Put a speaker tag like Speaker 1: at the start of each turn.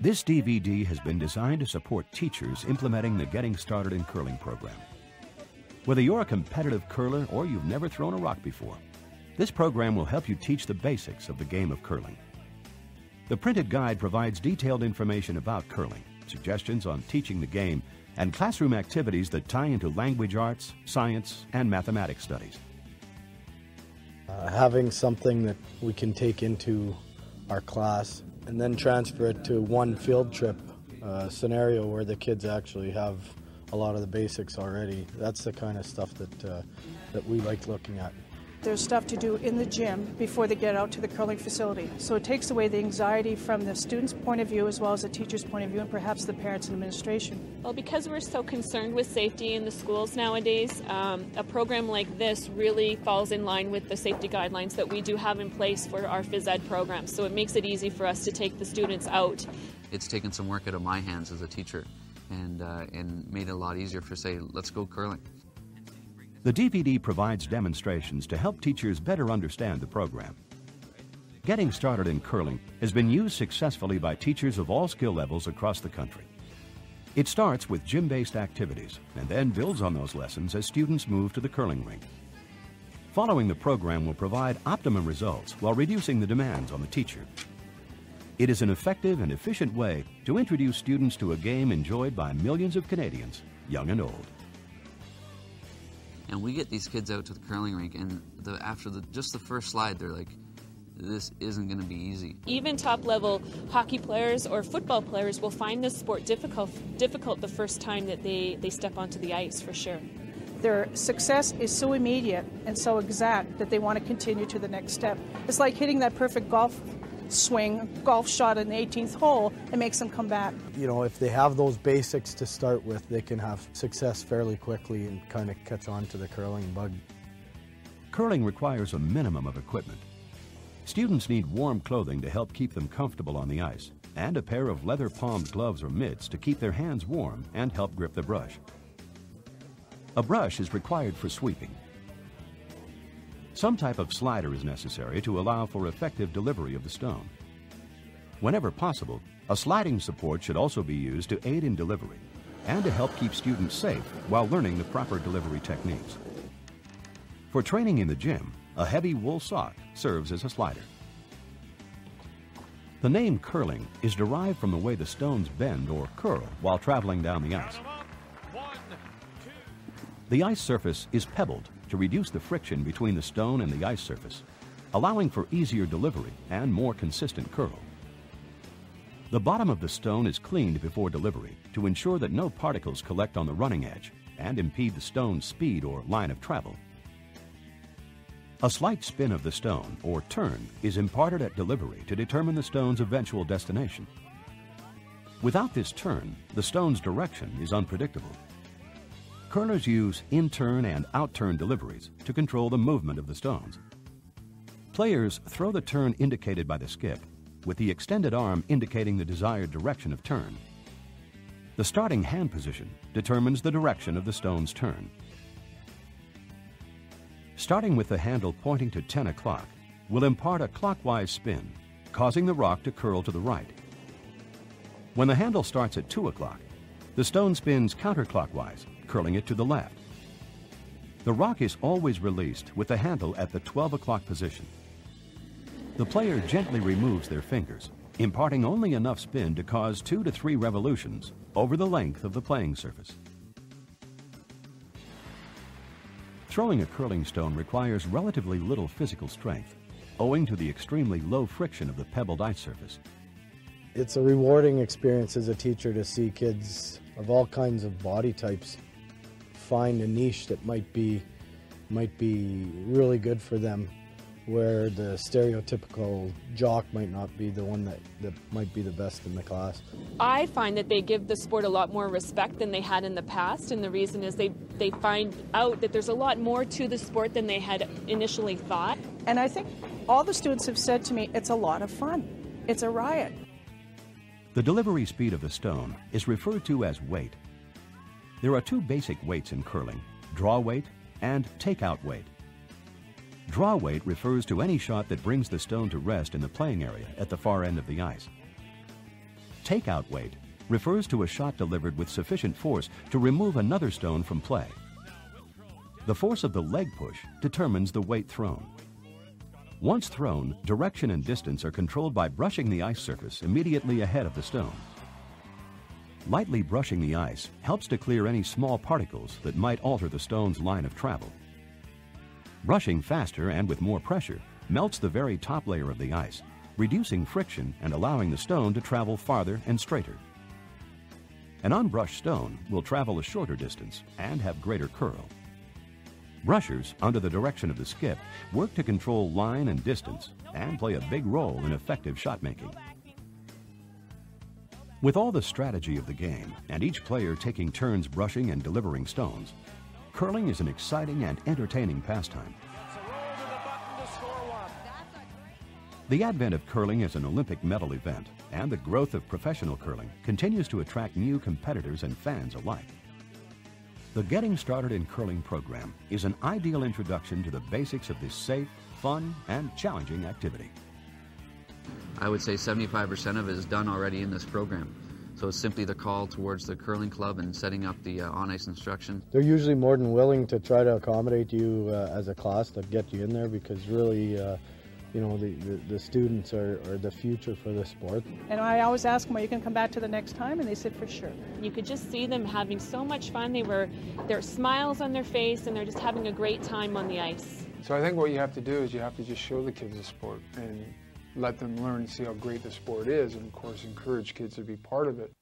Speaker 1: This DVD has been designed to support teachers implementing the Getting Started in Curling program. Whether you're a competitive curler or you've never thrown a rock before, this program will help you teach the basics of the game of curling. The printed guide provides detailed information about curling, suggestions on teaching the game, and classroom activities that tie into language arts, science, and mathematics studies.
Speaker 2: Having something that we can take into our class and then transfer it to one field trip scenario where the kids actually have a lot of the basics already, that's the kind of stuff that we like looking at.
Speaker 3: There's stuff to do in the gym before they get out to the curling facility. So it takes away the anxiety from the student's point of view as well as the teacher's point of view and perhaps the parents and administration.
Speaker 4: Well, because we're so concerned with safety in the schools nowadays, a program like this really falls in line with the safety guidelines that we do have in place for our phys ed programs. So it makes it easy for us to take the students out.
Speaker 5: It's taken some work out of my hands as a teacher and made it a lot easier for, say, let's go curling.
Speaker 1: The DVD provides demonstrations to help teachers better understand the program. Getting Started in Curling has been used successfully by teachers of all skill levels across the country. It starts with gym-based activities and then builds on those lessons as students move to the curling rink. Following the program will provide optimum results while reducing the demands on the teacher. It is an effective and efficient way to introduce students to a game enjoyed by millions of Canadians, young and old.
Speaker 5: And we get these kids out to the curling rink, and after just the first slide, they're like, this isn't going to be easy.
Speaker 4: Even top-level hockey players or football players will find this sport difficult the first time that they step onto the ice, for sure.
Speaker 3: Their success is so immediate and so exact that they want to continue to the next step. It's like hitting that perfect golf swing, golf shot in the 18th hole, and makes them come back.
Speaker 2: You know, if they have those basics to start with, they can have success fairly quickly and kind of catch on to the curling bug.
Speaker 1: Curling requires a minimum of equipment. Students need warm clothing to help keep them comfortable on the ice, and a pair of leather-palmed gloves or mitts to keep their hands warm and help grip the brush. A brush is required for sweeping. Some type of slider is necessary to allow for effective delivery of the stone. Whenever possible, a sliding support should also be used to aid in delivery and to help keep students safe while learning the proper delivery techniques. For training in the gym, a heavy wool sock serves as a slider. The name curling is derived from the way the stones bend or curl while traveling down the ice. The ice surface is pebbled to reduce the friction between the stone and the ice surface, allowing for easier delivery and more consistent curl. The bottom of the stone is cleaned before delivery to ensure that no particles collect on the running edge and impede the stone's speed or line of travel. A slight spin of the stone, or turn, is imparted at delivery to determine the stone's eventual destination. Without this turn, the stone's direction is unpredictable. Curlers use in-turn and out-turn deliveries to control the movement of the stones. Players throw the turn indicated by the skip, with the extended arm indicating the desired direction of turn. The starting hand position determines the direction of the stone's turn. Starting with the handle pointing to 10 o'clock will impart a clockwise spin, causing the rock to curl to the right. When the handle starts at 2 o'clock, the stone spins counterclockwise, curling it to the left. The rock is always released with the handle at the 12 o'clock position. The player gently removes their fingers, imparting only enough spin to cause 2 to 3 revolutions over the length of the playing surface. Throwing a curling stone requires relatively little physical strength, owing to the extremely low friction of the pebbled ice surface.
Speaker 2: It's a rewarding experience as a teacher to see kids of all kinds of body types find a niche that might be really good for them, where the stereotypical jock might not be the one that might be the best in the class.
Speaker 4: I find that they give the sport a lot more respect than they had in the past, and the reason is they find out that there's a lot more to the sport than they had initially thought.
Speaker 3: And I think all the students have said to me, it's a lot of fun. It's a riot.
Speaker 1: The delivery speed of the stone is referred to as weight. There are 2 basic weights in curling, draw weight and takeout weight. Draw weight refers to any shot that brings the stone to rest in the playing area at the far end of the ice. Takeout weight refers to a shot delivered with sufficient force to remove another stone from play. The force of the leg push determines the weight thrown. Once thrown, direction and distance are controlled by brushing the ice surface immediately ahead of the stone. Lightly brushing the ice helps to clear any small particles that might alter the stone's line of travel. Brushing faster and with more pressure melts the very top layer of the ice, reducing friction and allowing the stone to travel farther and straighter. An unbrushed stone will travel a shorter distance and have greater curl. Brushers, under the direction of the skip, work to control line and distance and play a big role in effective shot making. With all the strategy of the game and each player taking turns brushing and delivering stones, curling is an exciting and entertaining pastime. The advent of curling as an Olympic medal event and the growth of professional curling continues to attract new competitors and fans alike. The Getting Started in Curling program is an ideal introduction to the basics of this safe, fun, and challenging activity.
Speaker 5: I would say 75% of it is done already in this program. So it's simply the call towards the curling club and setting up the on-ice instruction.
Speaker 2: They're usually more than willing to try to accommodate you as a class to get you in there, because really, you know, the students are the future for the sport.
Speaker 3: And I always ask them, are you going to come back to the next time? And they said, for sure.
Speaker 4: You could just see them having so much fun. There are smiles on their face, and they're just having a great time on the ice.
Speaker 6: So I think what you have to do is you have to just show the kids the sport and let them learn and see how great the sport is, and of course encourage kids to be part of it.